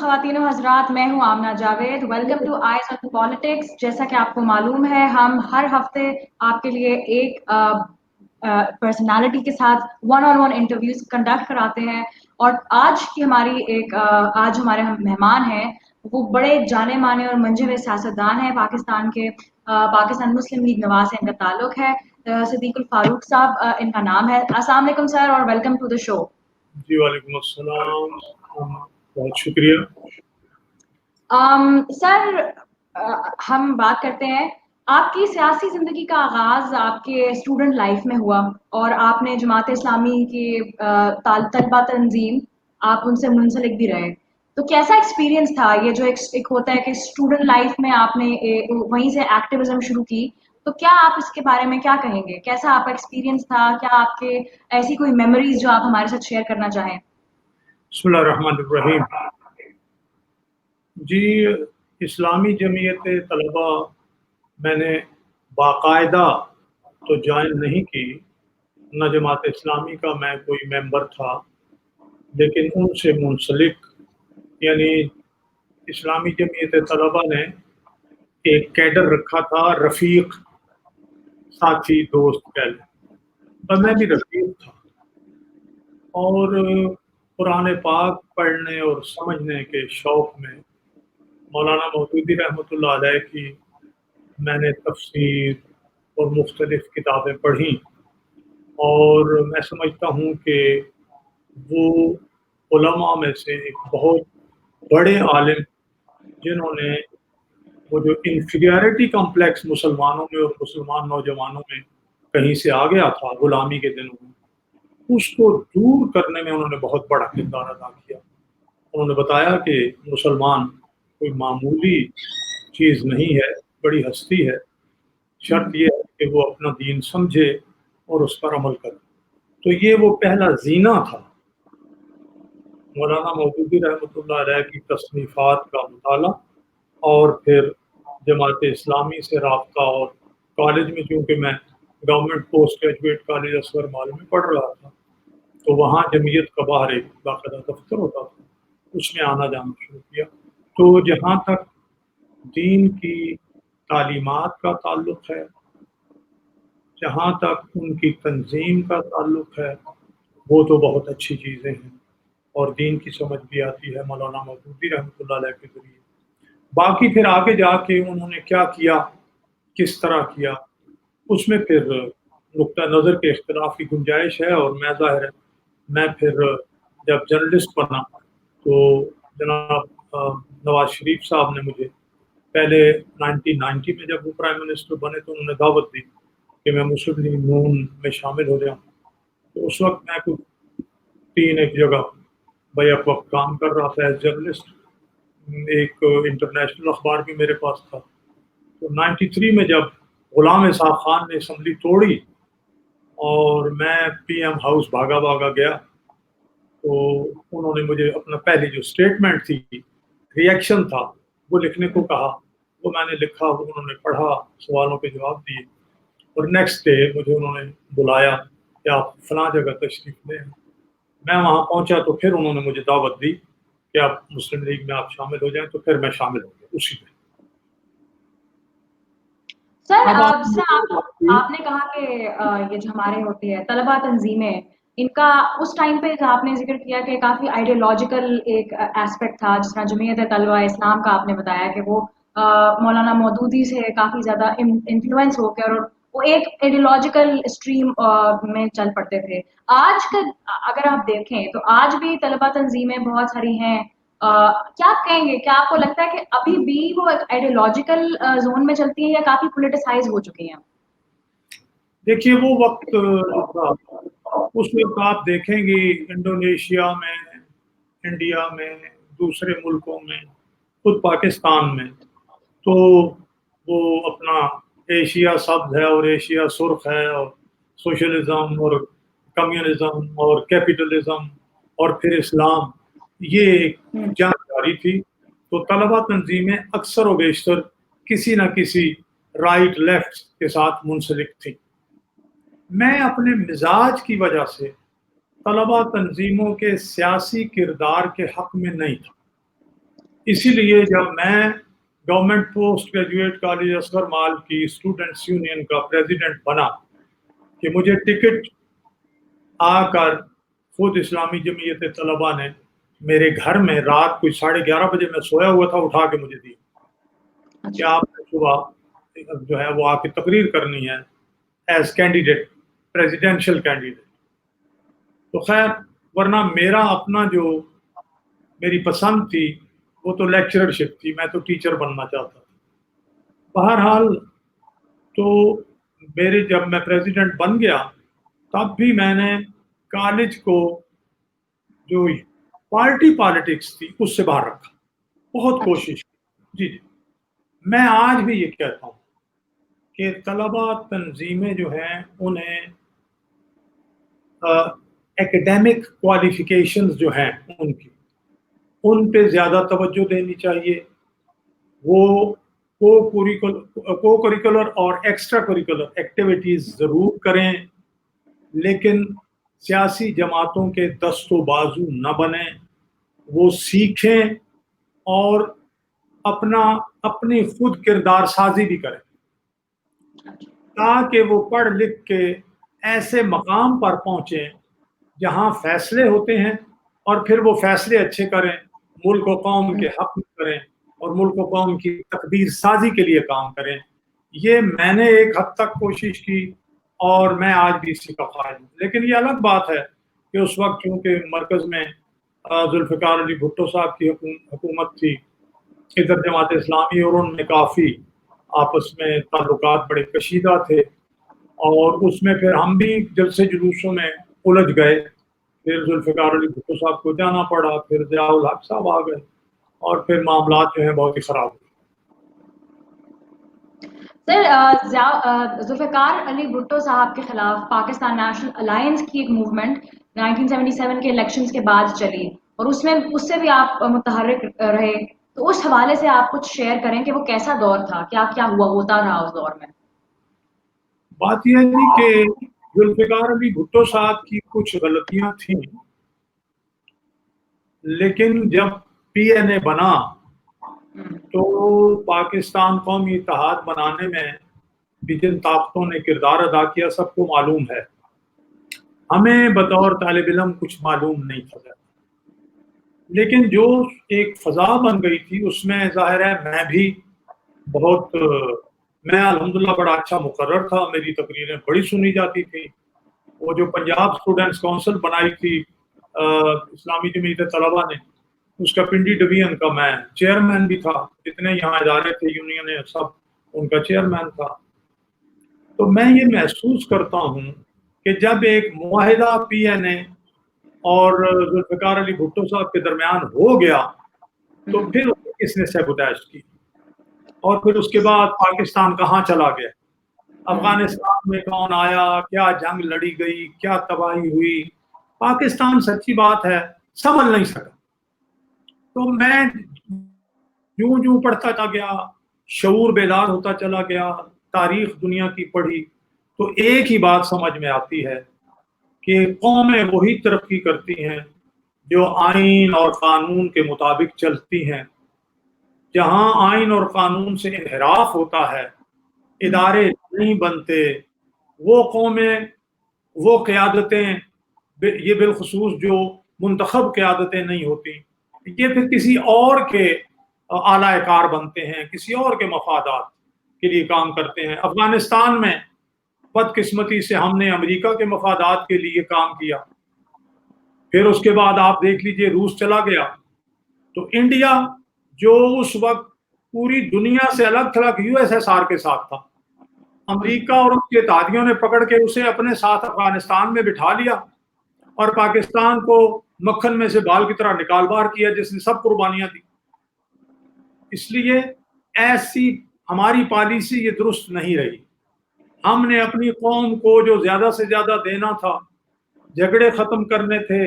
خواتین و حضرات، میں ہوں Amna Javed. Welcome to eyes on politics. جیسا کہ آپ کو معلوم ہے، ہم ہر ہفتے آپ کے لیے ایک پرسنالٹی کے ساتھ one on one interviews conduct کراتے ہیں. اور آج ہمارے مہمان ہیں، وہ بڑے جانے مانے اور منجے ہوئے سیاستدان ہیں پاکستان کے. پاکستان مسلم لیگ نواز سے ان کا تعلق ہے. صدیق الفاروق صاحب ان کا نام ہے. السلام علیکم سر اور ویلکم ٹو دا شو. جی وعلیکم السلام، بہت شکریہ. سر ہم بات کرتے ہیں، آپ کی سیاسی زندگی کا آغاز آپ کے اسٹوڈنٹ لائف میں ہوا اور آپ نے جماعت اسلامی کی طلبہ تنظیم، آپ ان سے منسلک بھی رہے. تو کیسا ایکسپیرینس تھا یہ جو ایک ہوتا ہے کہ اسٹوڈنٹ لائف میں آپ نے وہیں سے ایکٹیویزم شروع کی؟ تو کیا آپ اس کے بارے میں کیا کہیں گے؟ کیسا آپ کا ایکسپیرینس تھا؟ کیا آپ کے ایسی کوئی میموریز جو آپ ہمارے ساتھ شیئر کرنا چاہیں؟ بسم اللہ الرحمن الرحیم. جی، اسلامی جمعیت طلبہ میں نے باقاعدہ تو جوائن نہیں کی، نہ جماعت اسلامی کا میں کوئی ممبر تھا، لیکن ان سے منسلک یعنی اسلامی جمعیت طلبہ نے ایک کیڈر رکھا تھا، رفیق، ساتھی، دوست کہہ لیں، اور میں بھی رفیق تھا. اور قرآن پاک پڑھنے اور سمجھنے کے شوق میں مولانا مودودی رحمۃ اللہ علیہ کی میں نے تفسیر اور مختلف کتابیں پڑھیں، اور میں سمجھتا ہوں کہ وہ علماء میں سے ایک بہت بڑے عالم جنہوں نے وہ جو انفیریٹی کمپلیکس مسلمانوں میں اور مسلمان نوجوانوں میں کہیں سے آ گیا تھا غلامی کے دنوں میں، اس کو دور کرنے میں انہوں نے بہت بڑا کردار ادا کیا. انہوں نے بتایا کہ مسلمان کوئی معمولی چیز نہیں ہے، بڑی ہستی ہے. شرط یہ ہے کہ وہ اپنا دین سمجھے اور اس پر عمل کرے. تو یہ وہ پہلا زینہ تھا. مولانا مودودی رحمۃ اللہ علیہ کی تصنیفات کا مطالعہ اور پھر جماعت اسلامی سے رابطہ، اور کالج میں چونکہ میں government post graduate college Asghar Mall میں پڑھ رہا تھا، تو وہاں جمعیت کا باہر ایک باقاعدہ دفتر ہوتا تھا، اس میں آنا جانا شروع کیا. تو جہاں تک دین کی تعلیمات کا تعلق ہے، جہاں تک ان کی تنظیم کا تعلق ہے، وہ تو بہت اچھی چیزیں ہیں اور دین کی سمجھ بھی آتی ہے مولانا مودودی رحمۃ اللہ علیہ کے ذریعے. باقی پھر آگے جا کے انہوں نے کیا کیا، کس طرح کیا، اس میں پھر نقطہ نظر کے اختلاف کی گنجائش ہے. اور میں ظاہر ہے میں پھر جب جرنلسٹ بنا تو جناب نواز شریف صاحب نے مجھے پہلے 1990 میں جب وہ پرائم منسٹر بنے تو انہوں نے دعوت دی کہ میں مسلم لیگ نون میں شامل ہو جاؤں. تو اس وقت میں کچھ 3 ایک جگہ بیک وقت کام کر رہا تھا ایز جرنلسٹ. ایک انٹرنیشنل اخبار بھی میرے پاس تھا. تو 93 میں جب غلام اسحاق خان نے اسمبلی توڑی اور میں پی ایم ہاؤس بھاگا گیا، تو انہوں نے مجھے اپنا پہلی جو اسٹیٹمنٹ تھی، ریئیکشن تھا، وہ لکھنے کو کہا. وہ میں نے لکھا، وہ انہوں نے پڑھا، سوالوں کے جواب دیے، اور نیکسٹ ڈے مجھے انہوں نے بلایا کہ آپ فلاں جگہ تشریف لیں. میں وہاں پہنچا تو پھر انہوں نے مجھے دعوت دی کہ آپ مسلم لیگ میں آپ شامل ہو جائیں. تو پھر میں شامل ہو گیا اسی میں. سر اب آپ نے کہا کہ یہ جو ہمارے ہوتے ہیں طلبہ تنظیمیں، ان کا اس ٹائم پہ آپ نے ذکر کیا کہ کافی آئیڈیولوجیکل ایک ایسپیکٹ تھا، جس طرح جمعیت طلبہ اسلام کا آپ نے بتایا کہ وہ مولانا مودودی سے کافی زیادہ انفلوئنس ہو کے اور وہ ایک آئیڈیولوجیکل اسٹریم میں چل پڑتے تھے. آج کا اگر آپ دیکھیں تو آج بھی طلبہ تنظیمیں بہت ساری ہیں. کیا کہیں گے؟ کیا آپ کو لگتا ہے کہ ابھی بھی وہ آئیڈیولوجیکل زون میں چلتی ہیں یا کافی پولیٹیسائز ہو چکی ہیں؟ دیکھیے، وہ وقت جو تھا اس وقت آپ دیکھیں گے انڈونیشیا میں، انڈیا میں، دوسرے ملکوں میں، خود پاکستان میں، تو وہ اپنا ایشیا سبز ہے اور ایشیا سرخ ہے، اور سوشلزم اور کمیونزم اور کیپٹلزم اور پھر اسلام، یہ ایک جنگ جاری تھی. تو طلبہ تنظیمیں اکثر و بیشتر کسی نہ کسی رائٹ لیفٹ کے ساتھ منسلک تھی. میں اپنے مزاج کی وجہ سے طلبہ تنظیموں کے سیاسی کردار کے حق میں نہیں تھا. اسی لیے جب میں government post graduate college Asghar Mall کی اسٹوڈنٹس یونین کا پریزیڈنٹ بنا کہ مجھے ٹکٹ آ کر خود اسلامی جمعیت طلباء نے میرے گھر میں رات کوئی 11:30 بجے میں سویا ہوا تھا اٹھا کے مجھے دی کہ آپ نے صبح جو ہے وہ آ کے تقریر کرنی ہے ایز کینڈیڈیٹ پریزیڈینشیل کینڈیڈیٹ. تو خیر ورنہ میرا اپنا جو میری پسند تھی وہ تو لیکچررشپ تھی, میں تو ٹیچر بننا چاہتا تھا. بہرحال تو میرے جب میں پریزیڈنٹ بن گیا تب بھی میں نے کالج کو جو پارٹی پالیٹکس تھی اس سے باہر رکھا, بہت کوشش کی. جی میں آج بھی یہ کہتا ہوں کہ طلباء تنظیمیں جو ہیں انہیں ایکڈیمک کوالیفیکیشنز جو ہیں ان پہ زیادہ توجہ دینی چاہیے. وہ کو کریکولر اور ایکسٹرا کریکولر ایکٹیویٹیز ضرور کریں, لیکن سیاسی جماعتوں کے دست و بازو نہ بنیں. وہ سیکھیں اور اپنی خود کردار سازی بھی کریں تاکہ وہ پڑھ لکھ کے ایسے مقام پر پہنچیں جہاں فیصلے ہوتے ہیں اور پھر وہ فیصلے اچھے کریں, ملک و قوم کے حق میں کریں اور ملک و قوم کی تقدیر سازی کے لیے کام کریں. یہ میں نے ایک حد تک کوشش کی اور میں آج بھی اسی کا قائل ہوں. لیکن یہ الگ بات ہے کہ اس وقت چونکہ مرکز میں ذوالفقار علی بھٹو صاحب کی حکومت تھی, ادھر جماعت اسلامی اور ان میں کافی آپس میں تعلقات بڑے کشیدہ تھے, اور اس میں پھر ہم بھی جلسے جلوسوں میں الجھ گئے. پھر ذوالفقار علی بھٹو صاحب کو جانا پڑا, پھر ضیاء الحق صاحب آ گئے اور پھر معاملات جو ہیں بہت ہی خراب ہوئے. سر, ذوالفقار علی بھٹو صاحب کے خلاف پاکستان نیشنل الائنس کی ایک موومنٹ 1977 کے الیکشنز کے بعد چلی اور اس سے بھی آپ متحرک رہے, تو اس حوالے سے آپ کچھ شیئر کریں کہ وہ کیسا دور تھا, کیا ہوتا رہا اس دور میں. بات یہ ہے کہ ذوالفقار علی بھٹو صاحب کی کچھ غلطیاں تھیں, لیکن جب پی این اے بنا تو پاکستان قومی اتحاد بنانے میں بھی جن طاقتوں نے کردار ادا کیا سب کو معلوم ہے. ہمیں بطور طالب علم کچھ معلوم نہیں تھا, لیکن جو ایک فضا بن گئی تھی اس میں ظاہر ہے میں الحمدللہ بڑا اچھا مقرر تھا, میری تقریریں بڑی سنی جاتی تھی. وہ جو پنجاب اسٹوڈنٹس کونسل بنائی تھی اسلامی جمعیت طلباء نے, اس کا پنڈی ڈویژن کا میں چیئرمین بھی تھا, جتنے یہاں ادارے تھے یونین سب ان کا چیئرمین تھا. تو میں یہ محسوس کرتا ہوں کہ جب ایک معاہدہ پی این اے اور ذوالفقار علی بھٹو صاحب کے درمیان ہو گیا تو پھر کس نے سیبوتاژ کی, اور پھر اس کے بعد پاکستان کہاں چلا گیا, افغانستان میں کون آیا, کیا جنگ لڑی گئی, کیا تباہی ہوئی, پاکستان سچی بات ہے سنبھل نہیں سکا. تو میں یوں پڑھتا چلا گیا, شعور بیدار ہوتا چلا گیا, تاریخ دنیا کی پڑھی, تو ایک ہی بات سمجھ میں آتی ہے کہ قومیں وہی ترقی کرتی ہیں جو آئین اور قانون کے مطابق چلتی ہیں. جہاں آئین اور قانون سے انحراف ہوتا ہے, ادارے نہیں بنتے, وہ قومیں, وہ قیادتیں, یہ بالخصوص جو منتخب قیادتیں نہیں ہوتی, یہ پھر کسی اور کے اعلی کار بنتے ہیں, کسی اور کے مفادات کے لیے کام کرتے ہیں. افغانستان میں بدقسمتی سے ہم نے امریکہ کے مفادات کے لیے کام کیا, پھر اس کے بعد آپ دیکھ لیجئے روس چلا گیا, تو انڈیا جو اس وقت پوری دنیا سے الگ تھلگ یو ایس ایس آر کے ساتھ تھا, امریکہ اور اس کے اتحادیوں نے پکڑ کے اسے اپنے ساتھ افغانستان میں بٹھا لیا اور پاکستان کو مکھن میں سے بال کی طرح نکال باہر کیا, جس نے سب قربانیاں دی. اس لیے ایسی ہماری پالیسی یہ درست نہیں رہی. ہم نے اپنی قوم کو جو زیادہ سے زیادہ دینا تھا, جھگڑے ختم کرنے تھے,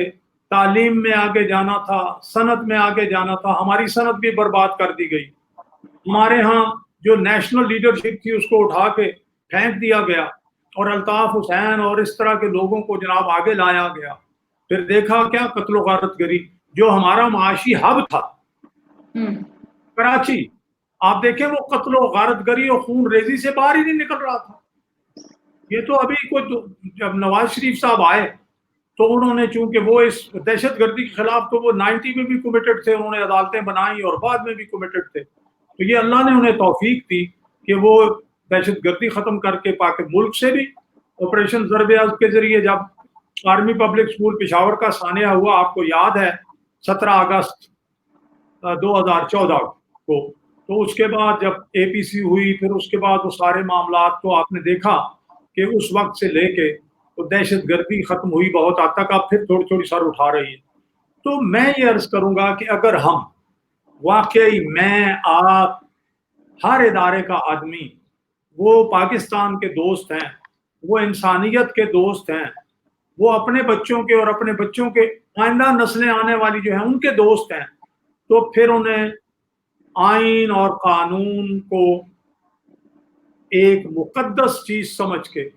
تعلیم میں آگے جانا تھا, صنعت میں آگے جانا تھا, ہماری صنعت بھی برباد کر دی گئی. ہمارے ہاں جو نیشنل لیڈرشپ تھی اس کو اٹھا کے پھینک دیا گیا اور الطاف حسین اور اس طرح کے لوگوں کو جناب آگے لایا گیا. پھر دیکھا کیا قتل و غارت گری, جو ہمارا معاشی ہب تھا کراچی آپ دیکھیں وہ قتل و غارت گری اور خون ریزی سے باہر ہی نہیں نکل رہا تھا. یہ تو ابھی جب نواز شریف صاحب آئے تو انہوں نے چونکہ وہ اس دہشت گردی کے خلاف تو وہ 90 میں بھی کمیٹڈ تھے, انہوں نے عدالتیں بنائی اور بعد میں بھی کمیٹڈ تھے, تو یہ اللہ نے انہیں توفیق دی کہ وہ دہشت گردی ختم کر کے ملک سے بھی آپریشن ضرب عزم کے ذریعے جب آرمی پبلک اسکول پشاور کا سانحہ ہوا, آپ کو یاد ہے 17 اگست 2014 کو, تو اس کے بعد جب اے پی سی ہوئی, پھر اس کے بعد وہ سارے معاملات, تو آپ نے دیکھا کہ اس وقت سے لے کے تو دہشت گردی ختم ہوئی بہت حد تک, اب پھر تھوڑی تھوڑی سر اٹھا رہی ہے. تو میں یہ عرض کروں گا کہ اگر ہم واقعی میں آپ ہر ادارے کا آدمی وہ پاکستان کے دوست ہیں, وہ انسانیت کے دوست ہیں, وہ اپنے بچوں کے اور اپنے بچوں کے آئندہ نسلیں آنے والی جو ہیں ان کے دوست ہیں, تو پھر انہیں آئین اور قانون کو ایک مقدس چیز سمجھ کے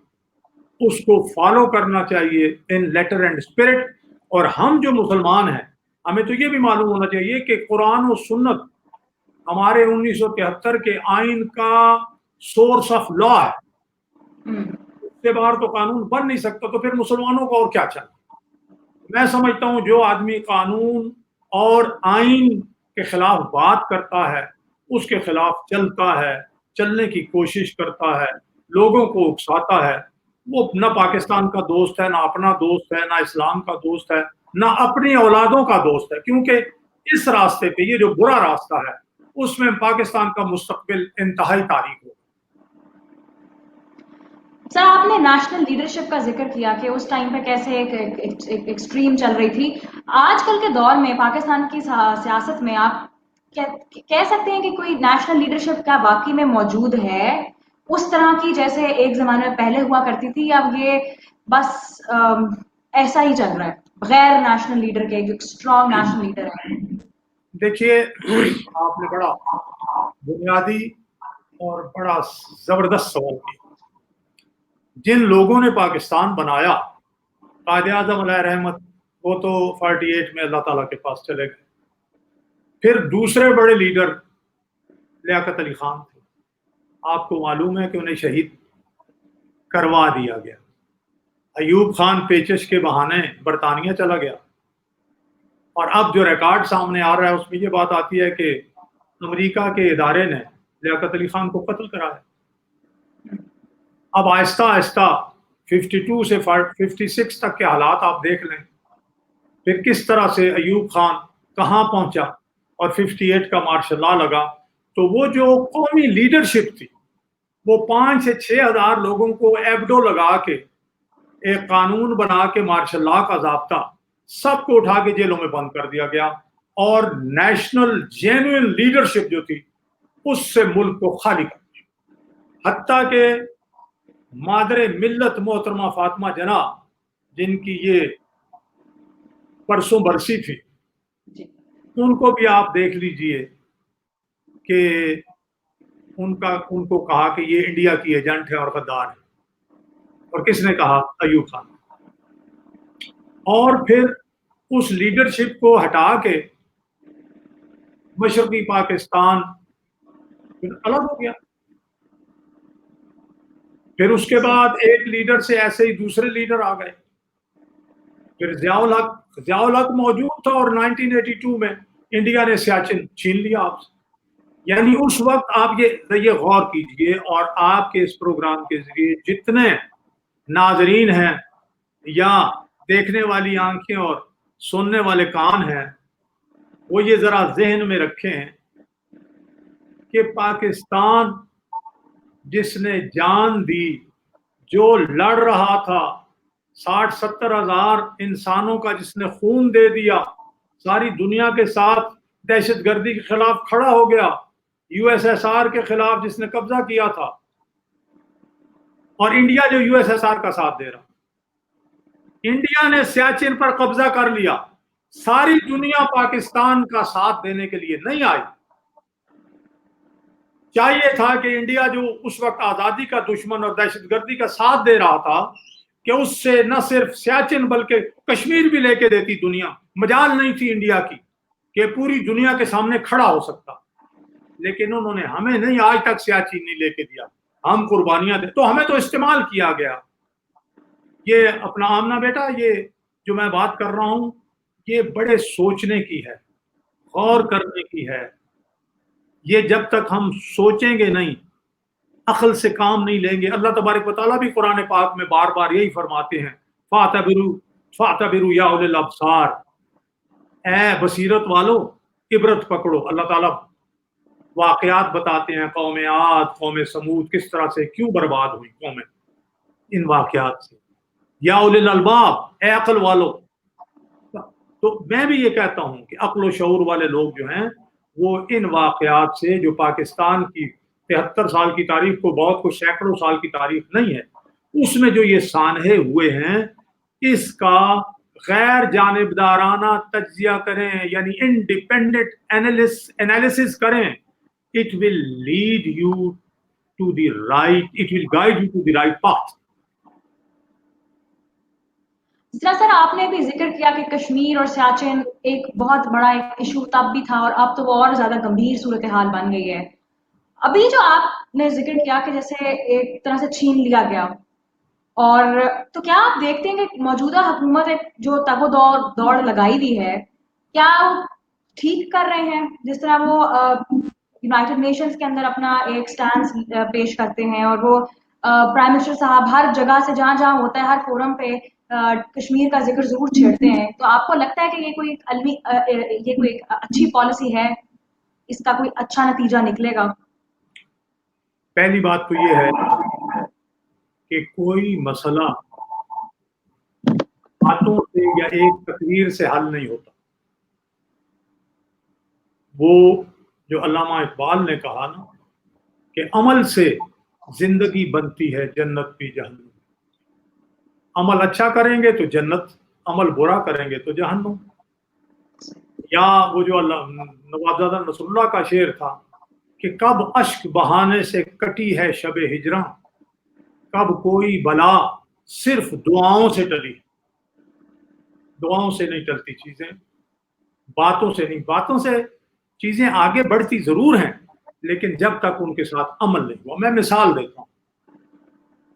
اس کو فالو کرنا چاہیے ان لیٹر اینڈ اسپرٹ. اور ہم جو مسلمان ہیں ہمیں تو یہ بھی معلوم ہونا چاہیے کہ قرآن و سنت ہمارے 1973 کے آئین کا سورس آف لا ہے, اس سے باہر تو قانون بن نہیں سکتا, تو پھر مسلمانوں کو اور کیا چاہیے. میں سمجھتا ہوں جو آدمی قانون اور آئین کے خلاف بات کرتا ہے, اس کے خلاف چلتا ہے, چلنے کی کوشش کرتا ہے, لوگوں کو اکساتا ہے, وہ نہ پاکستان کا دوست ہے, نہ اپنا دوست ہے, نہ اسلام کا دوست ہے, نہ اپنی اولادوں کا دوست ہے, کیونکہ اس راستے پہ یہ جو برا راستہ ہے اس میں پاکستان کا مستقبل انتہائی تاریک ہو. سر آپ نے نیشنل لیڈرشپ کا ذکر کیا کہ اس ٹائم پہ کیسے ایک ایکسٹریم چل رہی تھی. آج کل کے دور میں پاکستان کی سیاست میں آپ کہہ سکتے ہیں کہ کوئی نیشنل لیڈرشپ کیا واقعی میں موجود ہے اس طرح کی جیسے ایک زمانے میں پہلے ہوا کرتی تھی, اب یہ بس ایسا ہی چل رہا ہے بغیر نیشنل لیڈر کے, جو اسٹرانگ نیشنل لیڈر ہے؟ دیکھیے آپ نے بڑا بنیادی اور بڑا زبردست سوال کیا. جن لوگوں نے پاکستان بنایا, قائد اعظم علیہ رحمت, وہ تو 48 میں اللہ تعالیٰ کے پاس چلے گئے. پھر دوسرے بڑے لیڈر لیاقت علی خان تھے, آپ کو معلوم ہے کہ انہیں شہید کروا دیا گیا. ایوب خان پیچش کے بہانے برطانیہ چلا گیا, اور اب جو ریکارڈ سامنے آ رہا ہے اس میں یہ بات آتی ہے کہ امریکہ کے ادارے نے لیاقت علی خان کو قتل کرایا. اب آہستہ آہستہ 52 سے 56 تک کے حالات آپ دیکھ لیں, پھر کس طرح سے ایوب خان کہاں پہنچا اور 58 کا مارشل لا لگا. تو وہ جو قومی لیڈرشپ تھی وہ 5 سے 6 ہزار لوگوں کو ایبڈو لگا کے ایک قانون بنا کے مارشل لا کا ضابطہ سب کو اٹھا کے جیلوں میں بند کر دیا گیا, اور نیشنل جینوئن لیڈرشپ جو تھی اس سے ملک کو خالی کر دیا. حتیٰ کہ مادر ملت محترمہ فاطمہ جناح, جن کی یہ پرسوں برسی تھی, ان کو بھی آپ دیکھ لیجئے کہ ان کو کہا کہ یہ انڈیا کی ایجنٹ ہے اور غدار ہے. اور کس نے کہا؟ ایوب خان. اور پھر اس لیڈرشپ کو ہٹا کے مشرقی پاکستان پھر الگ ہو گیا. پھر اس کے بعد ایک لیڈر سے ایسے ہی دوسرے لیڈر آ گئے. پھر ضیاء الحق موجود تھا, اور 1982 میں انڈیا نے سیاچن چھین لیا آپ سے. یعنی اس وقت آپ یہ غور کیجئے, اور آپ کے اس پروگرام کے ذریعے جتنے ناظرین ہیں یا دیکھنے والی آنکھیں اور سننے والے کان ہیں, وہ یہ ذرا ذہن میں رکھیں کہ پاکستان جس نے جان دی, جو لڑ رہا تھا, 60-70 ہزار انسانوں کا جس نے خون دے دیا, ساری دنیا کے ساتھ دہشت گردی کے خلاف کھڑا ہو گیا, یو ایس ایس آر کے خلاف جس نے قبضہ کیا تھا, اور انڈیا جو یو ایس ایس آر کا ساتھ دے رہا. انڈیا نے سیاچن پر قبضہ کر لیا, ساری دنیا پاکستان کا ساتھ دینے کے لیے نہیں آئی. چاہیے تھا کہ انڈیا جو اس وقت آزادی کا دشمن اور دہشت گردی کا ساتھ دے رہا تھا, کہ اس سے نہ صرف سیاچن بلکہ کشمیر بھی لے کے دیتی دنیا. مجال نہیں تھی انڈیا کی کہ پوری دنیا کے سامنے کھڑا ہو سکتا، لیکن انہوں نے ہمیں نہیں آج تک سیاچین نہیں لے کے دیا، ہم قربانیاں دیں، تو ہمیں تو استعمال کیا گیا۔ یہ اپنا آمنہ بیٹا، یہ جو میں بات کر رہا ہوں یہ بڑے سوچنے کی ہے، غور کرنے کی ہے۔ یہ جب تک ہم سوچیں گے نہیں، عقل سے کام نہیں لیں گے۔ اللہ تبارک و تعالیٰ بھی قرآن پاک میں بار بار یہی فرماتے ہیں، فَاعْتَبِرُوا یا اولي الابصار، اے بصیرت والو عبرت پکڑو۔ اللہ تعالیٰ واقعات بتاتے ہیں، قوم عاد، قوم سمود کس طرح سے کیوں برباد ہوئی قومیں ان واقعات سے۔ یا اولي الالباب، اے عقل والو۔ تو میں بھی یہ کہتا ہوں کہ عقل و شعور والے لوگ جو ہیں وہ ان واقعات سے، جو پاکستان کی 73 سال کی تاریخ کو بہت کو سینکڑوں سال کی تاریخ نہیں ہے، اس میں جو یہ سانحے ہوئے ہیں اس کا غیر جانبدارانہ تجزیہ کریں، یعنی انڈیپینڈنٹ انالیسس کریں۔ It will lead you to the right, it will guide you to the right path۔ جس طرح سر آپ نے بھی ذکر کیا کہ کشمیر اور سیاچن ایک بہت بڑا ایک ایشو تب بھی تھا، اور اب تو وہ اور زیادہ گمبھیر صورتحال بن گئی ہے۔ ابھی جو آپ نے ذکر کیا کہ جیسے ایک طرح سے چھین لیا گیا، اور تو کیا آپ دیکھتے ہیں کہ موجودہ حکومت ایک جو تگ و دوڑ لگائی ہوئی ہے، کیا وہ ٹھیک کر رہے ہیں؟ جس طرح وہ یونائٹڈ نیشنز کے اندر اپنا ایک سٹانس پیش کرتے ہیں، اور وہ پرائم منسٹر صاحب ہر جگہ سے جہاں جہاں ہوتا ہے ہر فورم پہ کشمیر کا ذکر ضرور چھیڑتے ہیں، تو آپ کو لگتا ہے کہ یہ کوئی یہ کوئی اچھی پالیسی ہے، اس کا کوئی اچھا نتیجہ نکلے گا؟ پہلی بات تو یہ ہے کہ کوئی مسئلہ باتوں سے یا ایک تقریر سے حل نہیں ہوتا۔ وہ جو علامہ اقبال نے کہا نا کہ عمل سے زندگی بنتی ہے جنت بھی جہنم۔ عمل اچھا کریں گے تو جنت، عمل برا کریں گے تو جہنم۔ یا وہ جو نوابزادہ نصر اللہ کا شعر تھا کہ کب اشک بہانے سے کٹی ہے شب ہجراں، کب کوئی بلا صرف دعاؤں سے ٹلی۔ دعاؤں سے نہیں ٹلتی چیزیں، باتوں سے نہیں، باتوں سے چیزیں آگے بڑھتی ضرور ہیں لیکن جب تک ان کے ساتھ عمل نہیں ہوا۔ میں مثال دیتا ہوں،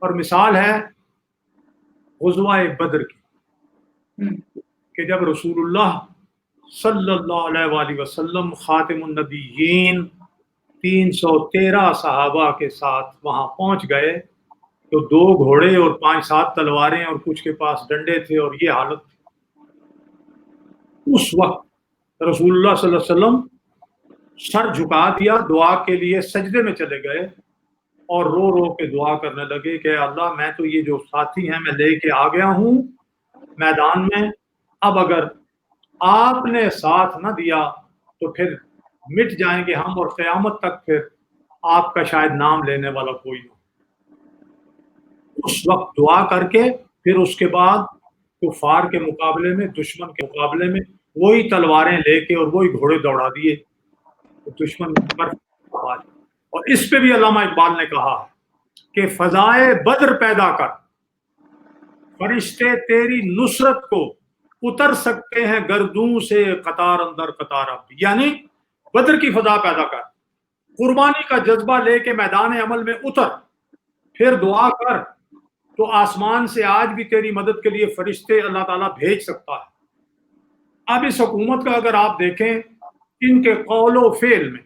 اور مثال ہے غزوہ بدر کی، کہ جب رسول اللہ صلی اللہ علیہ وآلہ وسلم خاتم النبیین 313 صحابہ کے ساتھ وہاں پہنچ گئے تو 2 گھوڑے اور 5-7 تلواریں اور کچھ کے پاس ڈنڈے تھے، اور یہ حالت تھی۔ اس وقت رسول اللہ صلی اللہ علیہ وسلم سر جھکا دیا، دعا کے لیے سجدے میں چلے گئے اور رو رو کے دعا کرنے لگے کہ اللہ میں تو یہ جو ساتھی ہیں میں لے کے آ گیا ہوں میدان میں، اب اگر آپ نے ساتھ نہ دیا تو پھر مٹ جائیں گے ہم، اور قیامت تک پھر آپ کا شاید نام لینے والا کوئی نہ۔ اس وقت دعا کر کے پھر اس کے بعد کفار کے مقابلے میں، دشمن کے مقابلے میں وہی تلواریں لے کے اور وہی گھوڑے دوڑا دیے دشمن پر۔ اور اس پہ بھی علامہ اقبال نے کہا کہ فضائے بدر پیدا کر، فرشتے تیری نصرت کو اتر سکتے ہیں گردوں سے قطار اندر قطار اب۔ یعنی بدر کی فضا پیدا کر، قربانی کا جذبہ لے کے میدان عمل میں اتر، پھر دعا کر تو آسمان سے آج بھی تیری مدد کے لیے فرشتے اللہ تعالیٰ بھیج سکتا ہے۔ اب اس حکومت کا اگر آپ دیکھیں، ان کے قول و فعل میں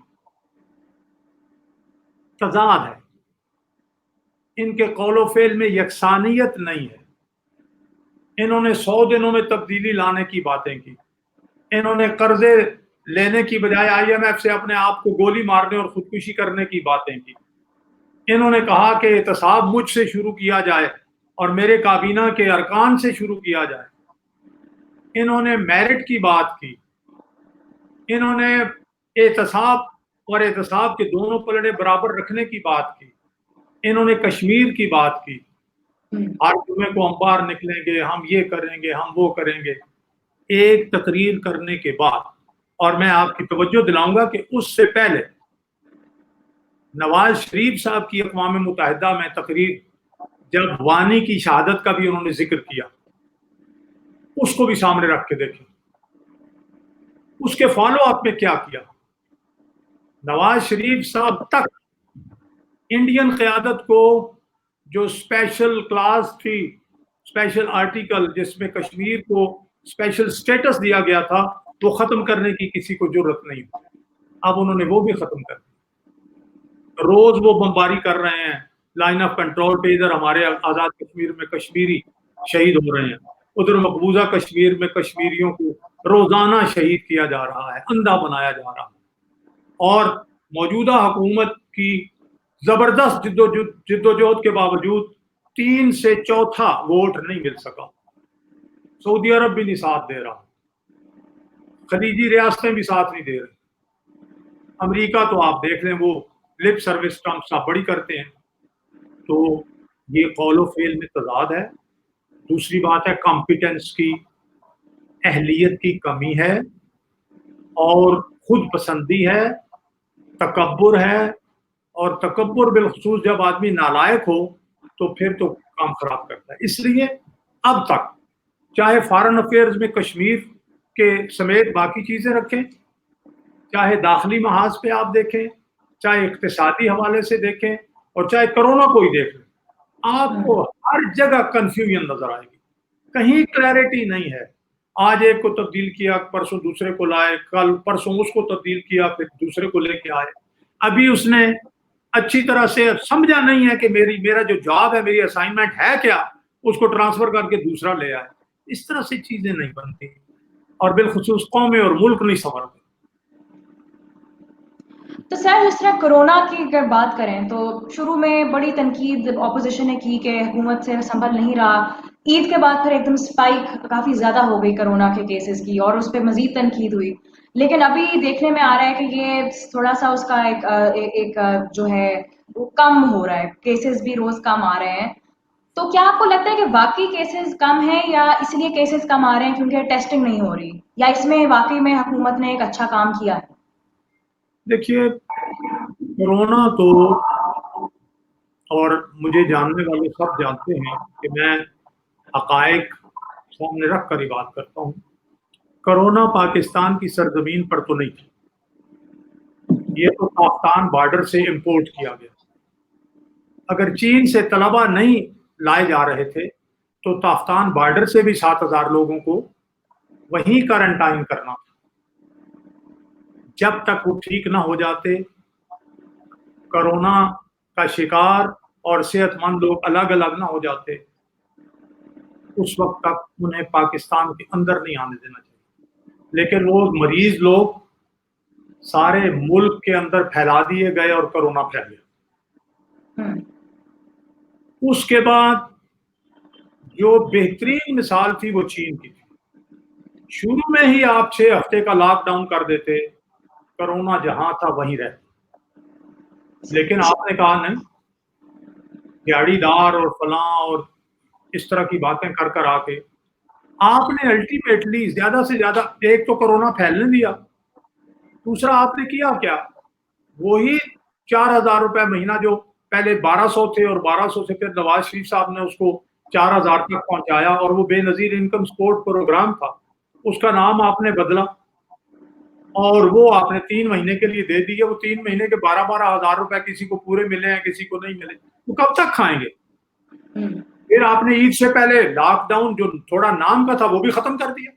تضاد ہے، ان کے قول و فعل میں یکسانیت نہیں ہے۔ انہوں نے 100 دنوں میں تبدیلی لانے کی باتیں کی، انہوں نے قرضے لینے کی بجائے IMF سے اپنے آپ کو گولی مارنے اور خودکشی کرنے کی باتیں کی۔ انہوں نے کہا کہ احتساب مجھ سے شروع کیا جائے اور میرے کابینہ کے ارکان سے شروع کیا جائے۔ انہوں نے میرٹ کی بات کی، انہوں نے احتساب اور احتساب کے دونوں پلڑے برابر رکھنے کی بات کی، انہوں نے کشمیر کی بات کی، ہر جمعے کو ہم باہر نکلیں گے، ہم یہ کریں گے، ہم وہ کریں گے۔ ایک تقریر کرنے کے بعد، اور میں آپ کی توجہ دلاؤں گا کہ اس سے پہلے نواز شریف صاحب کی اقوام متحدہ میں تقریر، جب وانی کی شہادت کا بھی انہوں نے ذکر کیا، اس کو بھی سامنے رکھ کے دیکھیں۔ اس کے فالو اپ میں کیا کیا؟ نواز شریف صاحب تک انڈین قیادت کو جو اسپیشل کلاس تھی، اسپیشل آرٹیکل جس میں کشمیر کو اسپیشل اسٹیٹس دیا گیا تھا، وہ ختم کرنے کی کسی کو ضرورت نہیں تھی. اب انہوں نے وہ بھی ختم کر دیا. روز وہ بمباری کر رہے ہیں لائن آف کنٹرول پہ. ادھر ہمارے آزاد کشمیر میں کشمیری شہید ہو رہے ہیں، ادھر مقبوضہ کشمیر میں کشمیریوں کو روزانہ شہید کیا جا رہا ہے، اندھا بنایا جا رہا ہے. اور موجودہ حکومت کی زبردست جدوجہد کے باوجود 3 سے چوتھا ووٹ نہیں مل سکا. سعودی عرب بھی نہیں ساتھ دے رہا، خلیجی ریاستیں بھی ساتھ نہیں دے رہی. امریکہ تو آپ دیکھ لیں، وہ لپ سروس ٹرمپ صاحب بڑی کرتے ہیں. تو یہ قول و فعل میں تضاد ہے. دوسری بات ہے کمپیٹنس کی، اہلیت کی کمی ہے، اور خود پسندی ہے، تکبر ہے. اور تکبر بالخصوص جب آدمی نالائق ہو تو پھر تو کام خراب کرتا ہے. اس لیے اب تک چاہے فارن افیئرز میں کشمیر کے سمیت باقی چیزیں رکھیں، چاہے داخلی محاذ پہ آپ دیکھیں، چاہے اقتصادی حوالے سے دیکھیں، اور چاہے کرونا کو ہی دیکھ لیں، آپ کو ہر جگہ کنفیوژن نظر آئے گی. کہیں کلیئرٹی نہیں ہے. آج ایک کو تبدیل کیا، پرسوں دوسرے کو لائے، کل پرسوں اس کو تبدیل کیا، پھر دوسرے کو لے کے آئے. ابھی اس نے اچھی طرح سے سمجھا نہیں ہے کہ میرا جو جاب ہے، میری اسائنمنٹ ہے کیا، اس کو ٹرانسفر کر کے دوسرا لے آئے. اس طرح سے چیزیں نہیں بنتی، اور بالخصوص قومیں اور ملک نہیں سنورتے. تو سر جس طرح کرونا کی اگر بات کریں تو شروع میں بڑی تنقید اپوزیشن نے کی کہ حکومت سے سنبھل نہیں رہا. عید کے بعد پھر ایک دم سپائک کافی زیادہ ہو گئی کرونا کے کیسز کی، اور اس پہ مزید تنقید ہوئی. لیکن ابھی دیکھنے میں آ رہا ہے کہ یہ تھوڑا سا اس کا ایک جو ہے وہ کم ہو رہا ہے، کیسز بھی روز کم آ رہے ہیں. تو کیا آپ کو لگتا ہے کہ واقعی کیسز کم ہیں، یا اس لیے کیسز کم آ رہے ہیں کیونکہ ٹیسٹنگ نہیں ہو رہی، یا اس میں واقعی میں حکومت نے ایک اچھا کام کیا ہے؟ دیکھیے، کورونا تو، اور مجھے جاننے والے سب جانتے ہیں کہ میں حقائق سامنے رکھ کر ہی بات کرتا ہوں. کرونا پاکستان کی سرزمین پر تو نہیں تھی، یہ تو پاکستان بارڈر سے امپورٹ کیا گیا. اگر چین سے طلبہ نہیں لائے جا رہے تھے تو تافتان بارڈر سے بھی 7,000 لوگوں کو وہیں کوارنٹائن کرنا تھا. جب تک وہ ٹھیک نہ ہو جاتے، کرونا کا شکار اور صحت مند لوگ الگ الگ نہ ہو جاتے، اس وقت تک انہیں پاکستان کے اندر نہیں آنے دینا چاہیے. لیکن وہ مریض لوگ سارے ملک کے اندر پھیلا دیے گئے اور کرونا پھیل گیا. اس کے بعد جو بہترین مثال تھی وہ چین کی تھی. شروع میں ہی آپ 6 ہفتے کا لاک ڈاؤن کر دیتے، کرونا جہاں تھا وہیں رہتا. لیکن آپ نے کہا نہیں، دیہڑی دار اور فلاں اور اس طرح کی باتیں کر کر آ کے آپ نے الٹیمیٹلی زیادہ سے زیادہ ایک تو کرونا پھیلنے دیا، دوسرا آپ نے کیا کیا، وہی 4,000 روپے مہینہ جو پہلے 1,200 تھے، اور 1,200 سے پھر نواز شریف صاحب نے اس کو 4,000 تک پہنچایا، اور وہ بے نظیر انکم سپورٹ پروگرام تھا، اس کا نام آپ نے بدلا، اور وہ آپ نے 3 مہینے کے لیے دے دیے. وہ 3 مہینے کے 12,000 روپے کسی کو پورے ملے ہیں، کسی کو نہیں ملے. وہ کب تک کھائیں گے؟ پھر آپ نے عید سے پہلے لاک ڈاؤن جو تھوڑا نام کا تھا وہ بھی ختم کر دیا.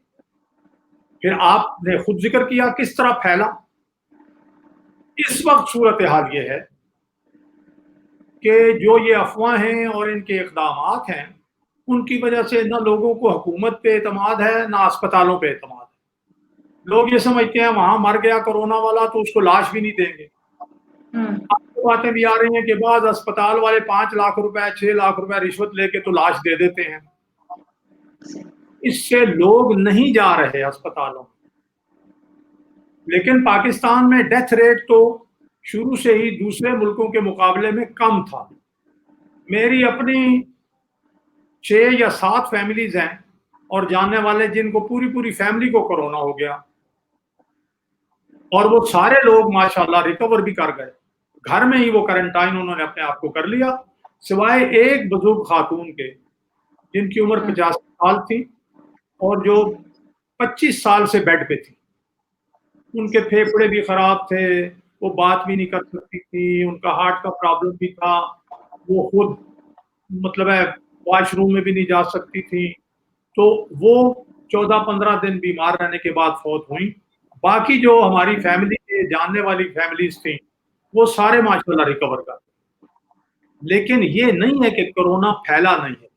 پھر آپ نے خود ذکر کیا کس طرح پھیلا. اس وقت صورتحال یہ ہے کہ جو یہ افواہیں اور ان کے اقدامات ہیں، ان کی وجہ سے نہ لوگوں کو حکومت پہ اعتماد ہے، نہ اسپتالوں پہ اعتماد ہے. لوگ یہ سمجھتے ہیں وہاں مر گیا کرونا والا تو اس کو لاش بھی نہیں دیں گے. آپ کو باتیں بھی آ رہی ہیں کہ بعض اسپتال والے 5 لاکھ روپے 6 لاکھ روپے رشوت لے کے تو لاش دے دیتے ہیں. اس سے لوگ نہیں جا رہے اسپتالوں میں. لیکن پاکستان میں ڈیتھ ریٹ تو شروع سے ہی دوسرے ملکوں کے مقابلے میں کم تھا. میری اپنی 6 یا 7 فیملیز ہیں اور جاننے والے جن کو پوری فیملی کو کرونا ہو گیا، اور وہ سارے لوگ ماشاءاللہ ریکور بھی کر گئے. گھر میں ہی وہ کوارنٹائن انہوں نے اپنے آپ کو کر لیا، سوائے ایک بزرگ خاتون کے جن کی عمر 50 سال تھی اور جو 25 سال سے بیڈ پہ تھی. ان کے پھیپڑے بھی خراب تھے, وہ بات بھی نہیں کر سکتی تھی, ان کا ہارٹ کا پرابلم بھی تھا, وہ خود مطلب ہے واش روم میں بھی نہیں جا سکتی تھی. تو وہ 14-15 دن بیمار رہنے کے بعد فوت ہوئیں. باقی جو ہماری فیملی کے جاننے والی فیملیز تھیں وہ سارے ماشاءاللہ ریکور کر. لیکن یہ نہیں ہے کہ کرونا پھیلا نہیں ہے.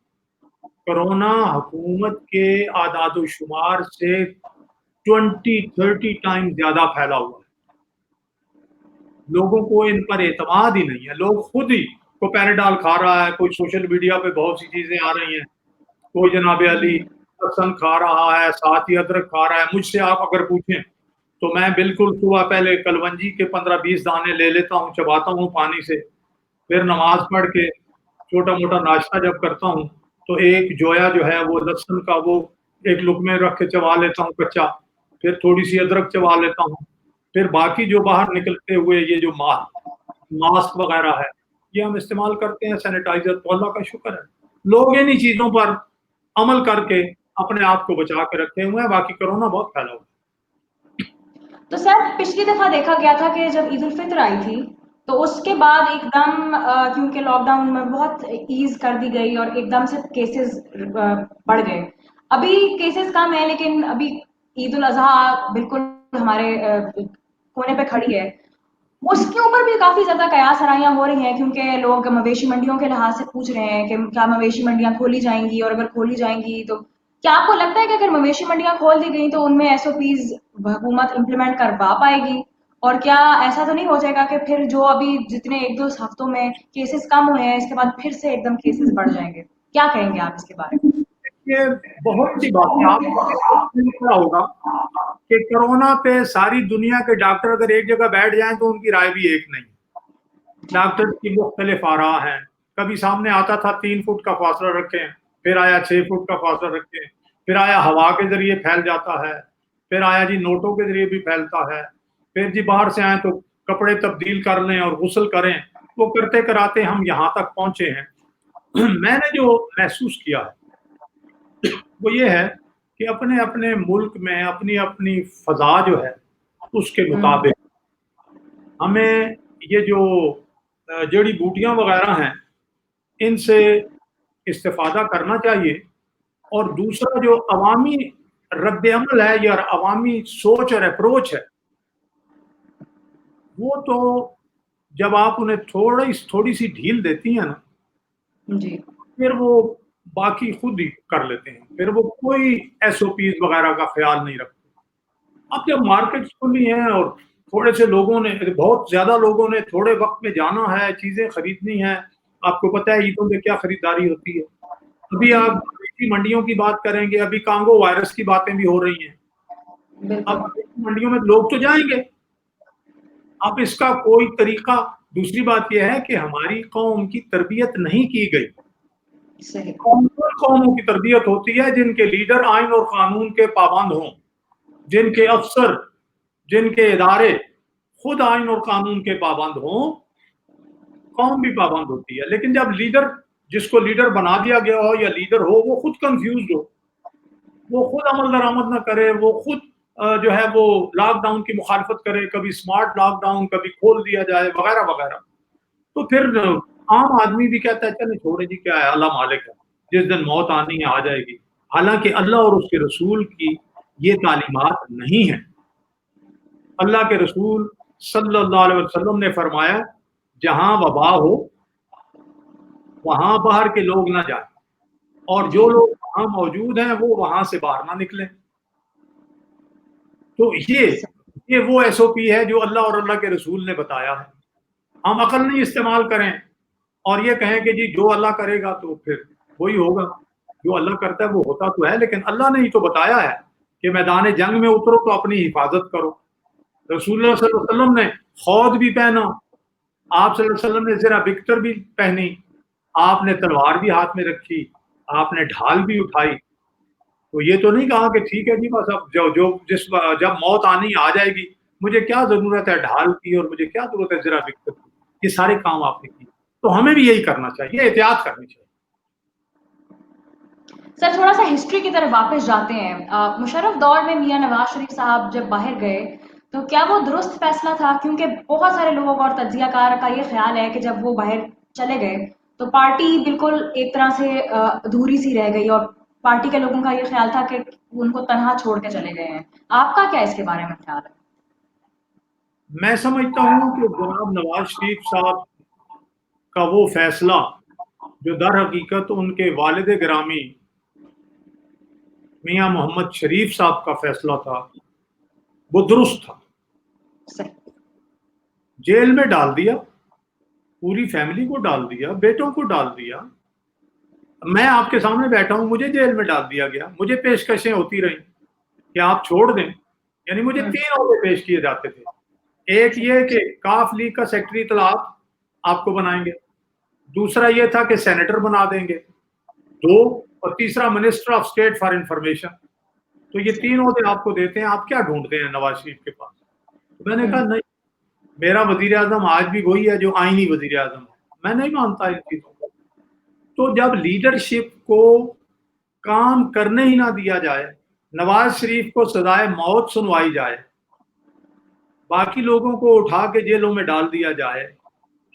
کرونا حکومت کے اعداد و شمار سے 20-30 ٹائم زیادہ پھیلا ہوا ہے. لوگوں کو ان پر اعتماد ہی نہیں ہے. لوگ خود ہی کوئی پیراڈال کھا رہا ہے, کوئی سوشل میڈیا پہ بہت سی چیزیں آ رہی ہیں, کوئی جناب علی لہسن کھا رہا ہے, ساتھ ہی ادرک کھا رہا ہے. مجھ سے آپ اگر پوچھیں تو میں بالکل صبح پہلے کلونجی کے 15-20 دانے لے لیتا ہوں, چباتا ہوں پانی سے, پھر نماز پڑھ کے چھوٹا موٹا ناشتہ جب کرتا ہوں تو ایک جویا جو ہے وہ لہسن کا وہ ایک لقمے رکھ کے چبا لیتا ہوں کچا, پھر تھوڑی سی ادرک چبا لیتا ہوں. پھر باقی جو باہر نکلتے ہوئے یہ جو ماسک وغیرہ ہے یہ ہم استعمال کرتے ہیں, سینیٹائزر. تو اللہ کا شکر ہے لوگ انہی چیزوں پر عمل کر کے اپنے آپ کو بچا کے رکھے ہوئے ہیں. باقی کرونا بہت پھیلا ہوا ہے. تو سر پچھلی دفعہ دیکھا گیا تھا کہ جب عید الفطر آئی تھی تو اس کے بعد ایک دم کیونکہ لاک ڈاؤن میں بہت ایز کر دی گئی اور ایک دم سے کیسز بڑھ گئے. ابھی کیسز کم ہے لیکن ابھی عید الاضحیٰ بالکل ہمارے کونے پہ کھڑی ہے. اس کے اوپر بھی کافی زیادہ قیاس آرائیاں ہو رہی ہیں کیونکہ لوگ مویشی منڈیوں کے لحاظ سے پوچھ رہے ہیں کہ کیا مویشی منڈیاں کھولی جائیں گی, اور اگر کھولی جائیں گی تو کیا آپ کو لگتا ہے کہ اگر مویشی منڈیاں کھول دی گئی تو ان میں ایس او پیز حکومت امپلیمنٹ کر پائے گی, اور کیا ایسا تو نہیں ہو جائے گا کہ پھر جو ابھی جتنے 1-2 ہفتوں میں کیسز کم ہوئے ہیں اس کے بعد پھر سے ایک دم کیسز بڑھ جائیں گے؟ کیا کہیں گے آپ اس کے بارے میں؟ یہ بہت سی بات ہے. آپ کو کیا ہوگا کہ کرونا پہ ساری دنیا کے ڈاکٹر اگر ایک جگہ بیٹھ جائیں تو ان کی رائے بھی ایک نہیں. ڈاکٹر کی مختلف آراء ہیں. کبھی سامنے آتا تھا 3 فٹ کا فاصلہ رکھیں, پھر آیا 6 فٹ کا فاصلہ رکھیں, پھر آیا ہوا کے ذریعے پھیل جاتا ہے, پھر آیا جی نوٹوں کے ذریعے بھی پھیلتا ہے, پھر جی باہر سے آئیں تو کپڑے تبدیل کر لیں اور غسل کریں. وہ کرتے کراتے ہم یہاں تک پہنچے ہیں. میں نے جو محسوس کیا ہے وہ یہ ہے کہ اپنے اپنے ملک میں اپنی اپنی فضا جو ہے اس کے مطابق ہمیں یہ جو جڑی بوٹیاں وغیرہ ہیں ان سے استفادہ کرنا چاہیے. اور دوسرا جو عوامی رد عمل ہے یا عوامی سوچ اور اپروچ ہے وہ تو جب آپ انہیں تھوڑی سی ڈھیل دیتی ہیں نا جی پھر وہ باقی خود ہی کر لیتے ہیں. پھر وہ کوئی ایس او پیز وغیرہ کا خیال نہیں رکھتے. اب جب مارکیٹ کھلی ہیں اور تھوڑے سے لوگوں نے, بہت زیادہ لوگوں نے تھوڑے وقت میں جانا ہے, چیزیں خریدنی ہیں. آپ کو پتہ ہے عیدوں میں کیا خریداری ہوتی ہے. ابھی آپ منڈیوں کی بات کریں گے, ابھی کانگو وائرس کی باتیں بھی ہو رہی ہیں. اب منڈیوں میں لوگ تو جائیں گے. اب اس کا کوئی طریقہ, دوسری بات یہ ہے کہ ہماری قوم کی تربیت نہیں کی گئی. قوموں کی تربیت ہوتی ہے جن کے لیڈر آئین اور قانون کے پابند ہوں, جن کے افسر, جن کے ادارے خود آئین اور قانون کے پابند ہوں. قوم بھی پابند ہوتی ہے. لیکن جب لیڈر, جس کو لیڈر بنا دیا گیا ہو یا لیڈر ہو, وہ خود کنفیوزڈ ہو, وہ خود عمل درآمد نہ کرے, وہ خود جو ہے وہ لاک ڈاؤن کی مخالفت کرے, کبھی اسمارٹ لاک ڈاؤن, کبھی کھول دیا جائے وغیرہ وغیرہ, تو پھر عام آدمی بھی کہتا ہے چلے چھوڑے جی کیا ہے, اللہ مالک ہے, جس دن موت آنی ہے آ جائے گی. حالانکہ اللہ اور اس کے رسول کی یہ تعلیمات نہیں ہیں. اللہ کے رسول صلی اللہ علیہ وسلم نے فرمایا جہاں وبا ہو وہاں باہر کے لوگ نہ جائیں, اور جو لوگ وہاں موجود ہیں وہ وہاں سے باہر نہ نکلیں. تو یہ وہ ایس او پی ہے جو اللہ اور اللہ کے رسول نے بتایا ہے. ہم عقل نہیں استعمال کریں اور یہ کہیں کہ جی جو اللہ کرے گا تو پھر وہی ہوگا. جو اللہ کرتا ہے وہ ہوتا تو ہے, لیکن اللہ نے ہی تو بتایا ہے کہ میدان جنگ میں اترو تو اپنی حفاظت کرو. رسول اللہ صلی اللہ علیہ وسلم نے خود بھی پہنا, آپ صلی اللہ علیہ وسلم نے ذرا بکٹر بھی پہنی, آپ نے تلوار بھی ہاتھ میں رکھی, آپ نے ڈھال بھی اٹھائی. تو یہ تو نہیں کہا کہ ٹھیک ہے جی بس اب جب موت آنی آ جائے گی, مجھے کیا ضرورت ہے ڈھال کی اور مجھے کیا ضرورت ہے ذرا بکٹر کی. یہ سارے کام آپ نے کیے. تو ہمیں بھی یہی کرنا چاہیے, احتیاط کرنی چاہیے. سر تھوڑا سا ہسٹری کی طرف واپس جاتے ہیں. مشرف دور میں میاں نواز شریف صاحب جب باہر گئے تو کیا وہ درست فیصلہ تھا؟ کیونکہ بہت سارے لوگوں کا اور تجزیہ کار کا یہ خیال ہے کہ جب وہ باہر چلے گئے تو پارٹی بالکل ایک طرح سے ادھوری سی رہ گئی، اور پارٹی کے لوگوں کا یہ خیال تھا کہ ان کو تنہا چھوڑ کے چلے گئے ہیں. آپ کا کیا اس کے بارے میں خیال ہے؟ میں سمجھتا ہوں کہ جناب نواز شریف صاحب کا وہ فیصلہ جو در حقیقت ان کے والد گرامی میاں محمد شریف صاحب کا فیصلہ تھا، وہ درست تھا. صحیح. جیل میں ڈال دیا، پوری فیملی کو ڈال دیا، بیٹوں کو ڈال دیا. میں آپ کے سامنے بیٹھا ہوں، مجھے جیل میں ڈال دیا گیا، مجھے پیشکشیں ہوتی رہیں کہ آپ چھوڑ دیں. یعنی مجھے ہوں. 3 عہدے پیش کیے جاتے تھے. ایک یہ کہ کاف لیگ کا سیکرٹری اطلاعات آپ کو بنائیں گے، دوسرا یہ تھا کہ سینیٹر بنا دیں گے 2، اور تیسرا minister of state for information. تو یہ 3 عہدے آپ کو دیتے ہیں، آپ کیا ڈھونڈتے ہیں نواز شریف کے پاس؟ میں نے کہا نہیں، میرا وزیر اعظم آج بھی وہی ہے جو آئینی وزیر اعظم ہے، میں نہیں مانتا ان چیزوں کو. تو جب لیڈرشپ کو کام کرنے ہی نہ دیا جائے، نواز شریف کو سزائے موت سنوائی جائے، باقی لوگوں کو اٹھا کے جیلوں میں ڈال دیا جائے،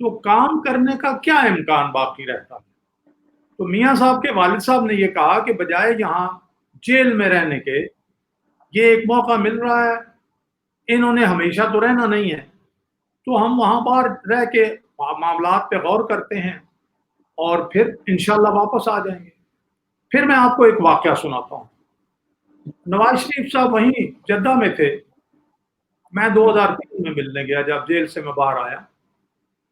تو کام کرنے کا کیا امکان باقی رہتا ہے؟ تو میاں صاحب کے والد صاحب نے یہ کہا کہ بجائے یہاں جیل میں رہنے کے، یہ ایک موقع مل رہا ہے، انہوں نے ہمیشہ تو رہنا نہیں ہے، تو ہم وہاں پر رہ کے معاملات پہ غور کرتے ہیں اور پھر انشاءاللہ واپس آ جائیں گے. پھر میں آپ کو ایک واقعہ سناتا ہوں. نواز شریف صاحب وہیں جدہ میں تھے، میں 2003 میں ملنے گیا جب جیل سے میں باہر آیا.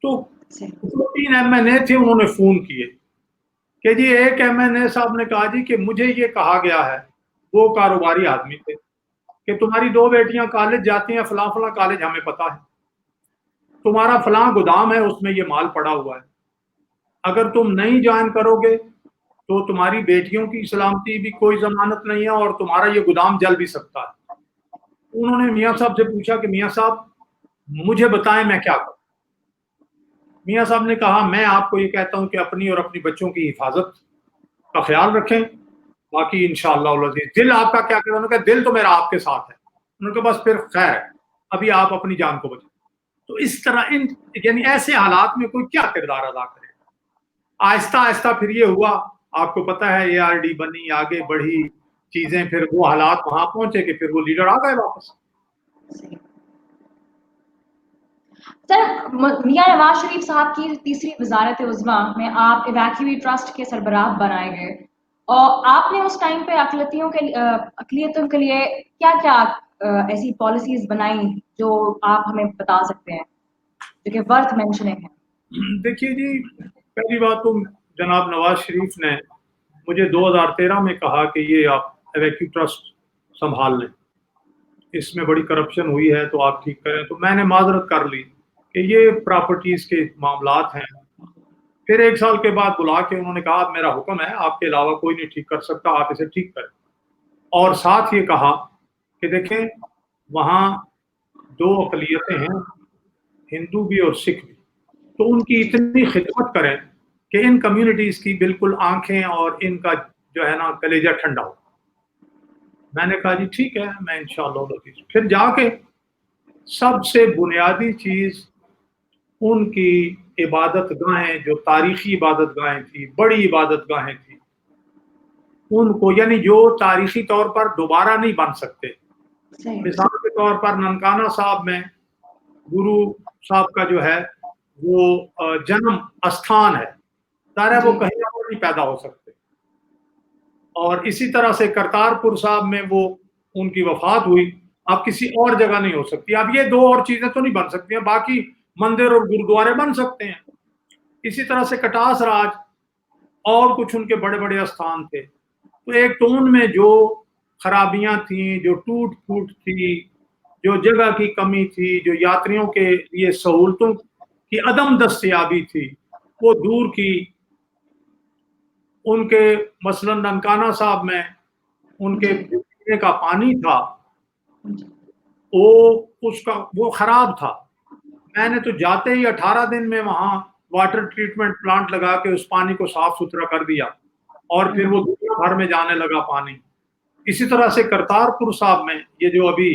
تو 2-3 MNA تھے، انہوں نے فون کیے کہ جی ایک MNA صاحب نے کہا جی کہ مجھے یہ کہا گیا ہے، وہ کاروباری آدمی تھے، کہ تمہاری 2 بیٹیاں کالج جاتی ہیں، فلاں فلاں کالج ہمیں پتا ہے، تمہارا فلاں گودام ہے اس میں یہ مال پڑا ہوا ہے، اگر تم نہیں جوائن کرو گے تو تمہاری بیٹیوں کی سلامتی بھی کوئی ضمانت نہیں ہے اور تمہارا یہ گودام جل بھی سکتا ہے. انہوں نے میاں صاحب سے پوچھا کہ میاں صاحب مجھے بتائیں میں کیا کروں. میاں صاحب نے کہا میں آپ کو یہ کہتا ہوں کہ اپنی اور اپنی بچوں کی حفاظت کا خیال رکھیں، باقی انشاءاللہ العزیز. دل آپ کا کیا کہتا ہے؟ انہوں نے کہا دل تو میرا آپ کے ساتھ ہے. انہوں نے کہا بس پھر خیر ہے، ابھی آپ اپنی جان کو بچائیں. تو اس طرح یعنی ایسے حالات میں کوئی کیا کردار ادا کرے. آہستہ آہستہ پھر یہ ہوا، آپ کو پتا ہے ARD بنی، آگے بڑھی چیزیں، پھر وہ حالات وہاں پہنچے کہ پھر وہ لیڈر آ گئے واپس. سر، میاں نواز شریف صاحب کی تیسری وزارت عظمیٰ میں آپ ایویکیوی ٹرسٹ کے سربراہ بنائے گئے، اور آپ نے اس ٹائم پہ اقلیتوں کے لیے کیا کیا ایسی پالیسیز بنائی جو آپ ہمیں بتا سکتے ہیں جو کہ ورتھ مینشننگ ہے؟ دیکھیے جی، پہلی بات تو جناب نواز شریف نے مجھے 2013 میں کہا کہ یہ آپ ایویکیو ٹرسٹ سنبھال لیں، اس میں بڑی کرپشن ہوئی ہے تو آپ ٹھیک کریں. تو میں نے معذرت کر لی کہ یہ پراپرٹیز کے معاملات ہیں. پھر 1 سال کے بعد بلا کے انہوں نے کہا اب میرا حکم ہے، آپ کے علاوہ کوئی نہیں ٹھیک کر سکتا، آپ اسے ٹھیک کریں. اور ساتھ یہ کہا کہ دیکھیں وہاں 2 اقلیتیں ہیں، ہندو بھی اور سکھ بھی، تو ان کی اتنی خدمت کریں کہ ان کمیونٹیز کی بالکل آنکھیں اور ان کا جو ہے نا کلیجہ ٹھنڈا ہو. میں نے کہا جی ٹھیک ہے، میں انشاءاللہ. پھر جا کے سب سے بنیادی چیز ان کی عبادت گاہیں، جو تاریخی عبادت گاہیں تھی، بڑی عبادت گاہیں تھی، ان کو یعنی جو تاریخی طور پر دوبارہ نہیں بن سکتے. مثال کے طور پر ننکانہ صاحب میں گرو صاحب کا جو ہے وہ جنم استھان ہے، ظاہر ہے وہ کہیں اور نہیں پیدا ہو سکتے. اور اسی طرح سے کرتارپور صاحب میں وہ ان کی وفات ہوئی، اب کسی اور جگہ نہیں ہو سکتی. اب یہ 2 اور چیزیں تو نہیں بن سکتی ہیں، باقی مندر اور گرودوارے بن سکتے ہیں. اسی طرح سے کٹاس راج اور کچھ ان کے بڑے بڑے استھان تھے. تو ایک تو ان میں جو خرابیاں تھیں، جو ٹوٹ پھوٹ تھی، جو جگہ کی کمی تھی، جو یاتریوں کے لیے سہولتوں کی عدم دستیابی تھی، وہ دور کی. ان کے مثلا ننکانہ صاحب میں ان کے پینے کا پانی تھا، وہ خراب تھا. میں نے تو جاتے ہی 18 دن میں وہاں واٹر ٹریٹمنٹ پلانٹ لگا کے اس پانی کو صاف ستھرا کر دیا، اور پھر وہ دنیا بھر میں جانے لگا پانی. اسی طرح سے کرتارپور صاحب میں یہ جو ابھی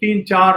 3-4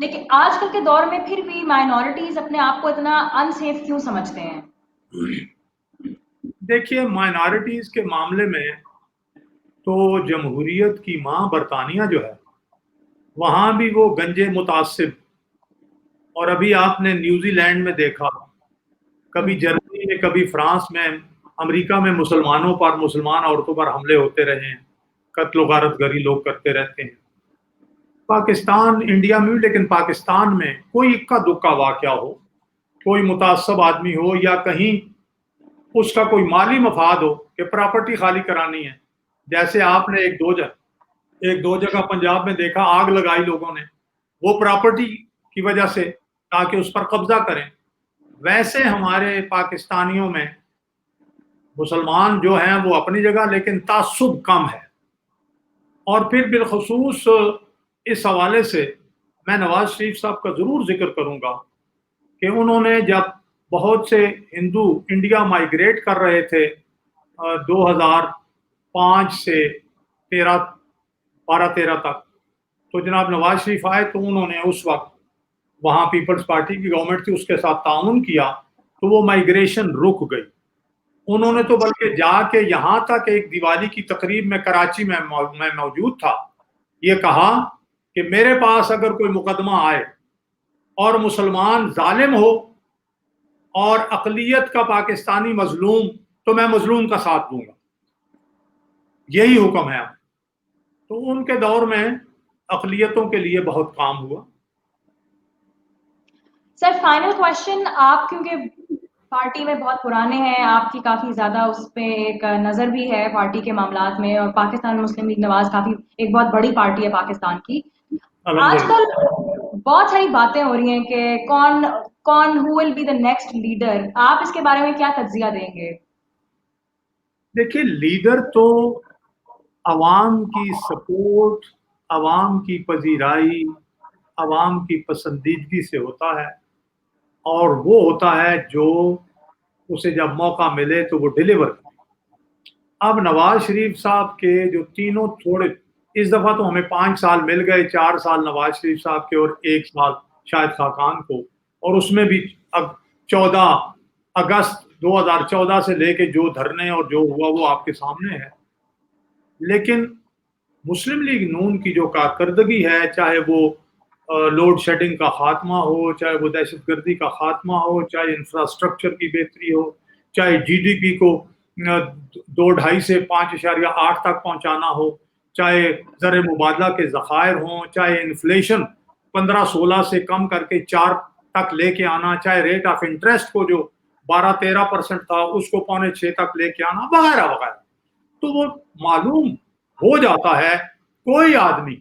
لیکن آج کل کے دور میں پھر بھی مائنورٹیز اپنے آپ کو اتنا انسیف کیوں سمجھتے ہیں؟ دیکھیے مائنارٹیز کے معاملے میں تو جمہوریت کی ماں برطانیہ جو ہے وہاں بھی وہ گنجے متعصب، اور ابھی آپ نے نیوزی لینڈ میں دیکھا، کبھی جرمنی میں، کبھی فرانس میں، امریکہ میں مسلمانوں پر، مسلمان عورتوں پر حملے ہوتے رہے ہیں، قتل و غارت گری لوگ کرتے رہتے ہیں۔ پاکستان، انڈیا میں بھی، لیکن پاکستان میں کوئی اکا دکا واقعہ ہو، کوئی متعصب آدمی ہو، یا کہیں اس کا کوئی مالی مفاد ہو کہ پراپرٹی خالی کرانی ہے، جیسے آپ نے ایک دو جگہ پنجاب میں دیکھا، آگ لگائی لوگوں نے وہ پراپرٹی کی وجہ سے، تاکہ اس پر قبضہ کریں۔ ویسے ہمارے پاکستانیوں میں مسلمان جو ہیں وہ اپنی جگہ، لیکن تعصب کم ہے۔ اور پھر بالخصوص اس حوالے سے میں نواز شریف صاحب کا ضرور ذکر کروں گا کہ انہوں نے جب بہت سے ہندو انڈیا مائیگریٹ کر رہے تھے 2005 سے 12-13 تک، تو جناب نواز شریف آئے تو انہوں نے اس وقت وہاں پیپلز پارٹی کی گورنمنٹ تھی، اس کے ساتھ تعاون کیا تو وہ مائیگریشن رک گئی۔ انہوں نے تو بلکہ جا کے یہاں تک ایک دیوالی کی تقریب میں کراچی میں موجود تھا، یہ کہا کہ میرے پاس اگر کوئی مقدمہ آئے اور مسلمان ظالم ہو اور اقلیت کا پاکستانی مظلوم، تو میں مظلوم کا ساتھ دوں گا، یہی حکم ہے اب۔ تو ان کے دور میں اقلیتوں کے لیے بہت کام ہوا۔ سر فائنل کوشچن، آپ کیونکہ پارٹی میں بہت پرانے ہیں، آپ کی کافی زیادہ اس پہ ایک نظر بھی ہے پارٹی کے معاملات میں، اور پاکستان مسلم لیگ نواز کافی ایک بہت بڑی پارٹی ہے پاکستان کی۔ آج الحمدللہ۔ کل بہت ساری باتیں ہو رہی ہیں کہ کون who will be the next leader, آپ اس کے بارے میں کیا تجزیہ دیں گے؟ دیکھیے لیڈر تو عوام کی سپورٹ، عوام کی پذیرائی، عوام کی پسندیدگی سے ہوتا ہے، اور وہ ہوتا ہے جو اسے جب موقع ملے تو وہ ڈیلیور کرے۔ اب نواز شریف صاحب کے جو تینوں تھوڑے، اس دفعہ تو ہمیں 5 سال مل گئے، 4 سال نواز شریف صاحب کے اور 1 سال شاہد خاقان کو، اور اس میں بھی اب 14 اگست 2014 سے لے کے جو دھرنے اور جو ہوا وہ آپ کے سامنے ہے۔ لیکن مسلم لیگ نون کی جو کارکردگی ہے، چاہے وہ لوڈ شیڈنگ کا خاتمہ ہو، چاہے وہ دہشت گردی کا خاتمہ ہو، چاہے انفراسٹرکچر کی بہتری ہو، چاہے جی ڈی پی کو 2.5 سے 5.8 تک پہنچانا ہو، چاہے زر مبادلہ کے ذخائر ہوں، چاہے انفلیشن 15-16 سے کم کر کے 4 تک لے کے آنا، چاہے ریٹ آف انٹرسٹ کو جو 12-13% تھا اس کو 5.25 تک لے کے آنا، وغیرہ وغیرہ، تو وہ معلوم ہو جاتا ہے کوئی آدمی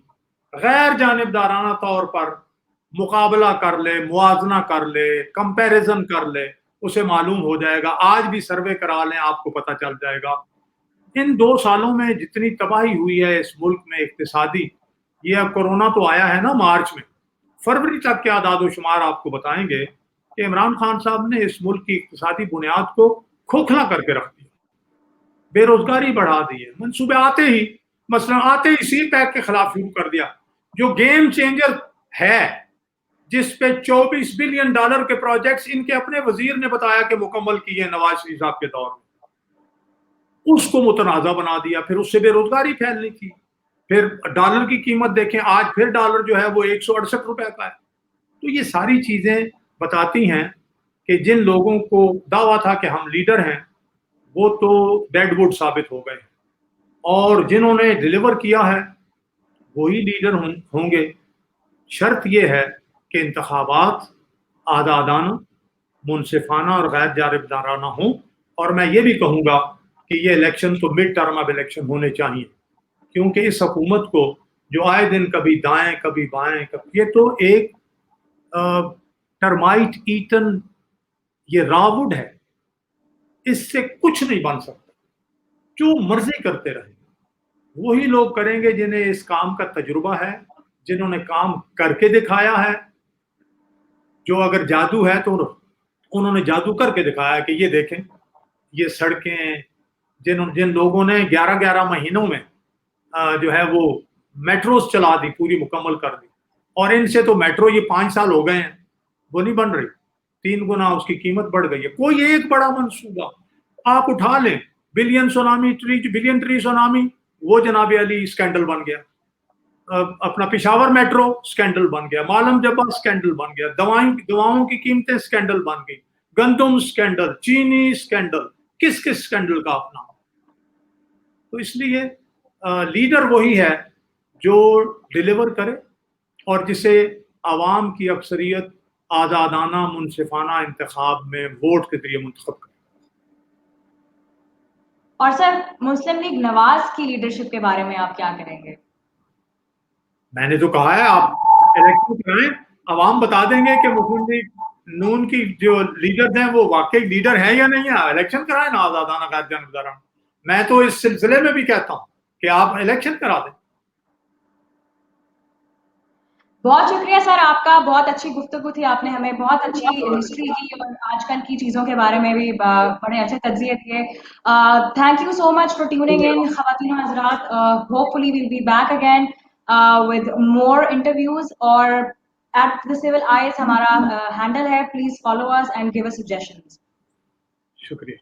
غیر جانبدارانہ طور پر مقابلہ کر لے، موازنہ کر لے، کمپیریزن کر لے، اسے معلوم ہو جائے گا۔ آج بھی سروے کرا لیں، آپ کو پتہ چل جائے گا۔ ان 2 سالوں میں جتنی تباہی ہوئی ہے اس ملک میں اقتصادی، یہ اب کورونا تو آیا ہے نا مارچ میں، فروری تک کے اعداد و شمار آپ کو بتائیں گے کہ عمران خان صاحب نے اس ملک کی اقتصادی بنیاد کو کھوکھلا کر کے رکھ دیا، بے روزگاری بڑھا دی ہے، منصوبے آتے ہی سی پیک کے خلاف شروع کر دیا، جو گیم چینجر ہے، جس پہ $24 بلین کے پروجیکٹس ان کے اپنے وزیر نے بتایا کہ مکمل کیے نواز شریف صاحب کے دور میں، اس کو متنازع بنا دیا۔ پھر اس سے بے روزگاری پھیلنے کی، پھر ڈالر کی قیمت دیکھیں، آج پھر ڈالر جو ہے وہ 168 روپے کا ہے۔ تو یہ ساری چیزیں بتاتی ہیں کہ جن لوگوں کو دعویٰ تھا کہ ہم لیڈر ہیں، وہ تو ڈیڈ ووڈ ثابت ہو گئے، اور جنہوں نے ڈیلیور کیا ہے وہی لیڈر ہوں گے۔ شرط یہ ہے کہ انتخابات آزادانہ، منصفانہ اور غیر جانبدارانہ ہوں، اور میں یہ بھی کہوں گا کہ یہ الیکشن تو مڈ ٹرم اب الیکشن ہونے چاہیے، کیونکہ اس حکومت کو جو آئے دن کبھی دائیں کبھی بائیں، یہ تو ایک ٹرمائٹ ایٹن یہ راوڈ ہے، اس سے کچھ نہیں بن سکتا، جو مرضی کرتے رہیں۔ وہی لوگ کریں گے جنہیں اس کام کا تجربہ ہے، جنہوں نے کام کر کے دکھایا ہے۔ جو اگر جادو ہے تو انہوں نے جادو کر کے دکھایا کہ یہ دیکھیں، یہ سڑکیں، جن لوگوں نے 11 مہینوں میں جو ہے وہ میٹروز چلا دی، پوری مکمل کر دی، اور ان سے تو میٹرو یہ 5 سال ہو گئے ہیں وہ نہیں بن رہی, 3 گنا اس کی قیمت بڑھ گئی ہے. کوئی ایک بڑا منصوبہ آپ اٹھا لیں, بلین ٹری سونامی, وہ جناب علی اسکینڈل بن گیا, اپنا پشاور میٹرو اسکینڈل بن گیا, معلم جبا اسکینڈل بن گیا, دواؤں کی قیمتیں اسکینڈل بن گئی, گندم اسکینڈل, چینی اسکینڈل, کس اسکینڈل کا اپنا. تو اس لیے لیڈر وہی ہے جو ڈیلیور کرے اور جسے عوام کی اکثریت آزادانہ منصفانہ انتخاب میں ووٹ کے ذریعے منتخب کرے. اور سر مسلم لیگ نواز کی لیڈرشپ کے بارے میں آپ کیا کریں گے؟ میں نے تو کہا ہے آپ الیکشن کرائیں, عوام بتا دیں گے کہ مسلم لیگ نون کی جو لیڈر ہیں وہ واقعی لیڈر ہیں یا نہیں ہے. الیکشن کرائیں نا آزادانہ غیر جانبدارانہ. میں تو اس سلسلے میں بھی کہتا ہوں کہ آپ الیکشن کرا دیں. بہت شکریہ سر آپ کا, بہت اچھی گفتگو تھی, آپ نے ہمیں بہت اچھی ہسٹری دی اور آج کل کی چیزوں کے بارے میں بھی بڑے اچھے تجزیے دیے. Thank you so much for tuning in خواتین و حضرات. Hopefully we'll be back again with more interviews, اور ایٹ دا سول آئیز ہمارا ہینڈل ہے, please follow us and give us suggestions. شکریہ.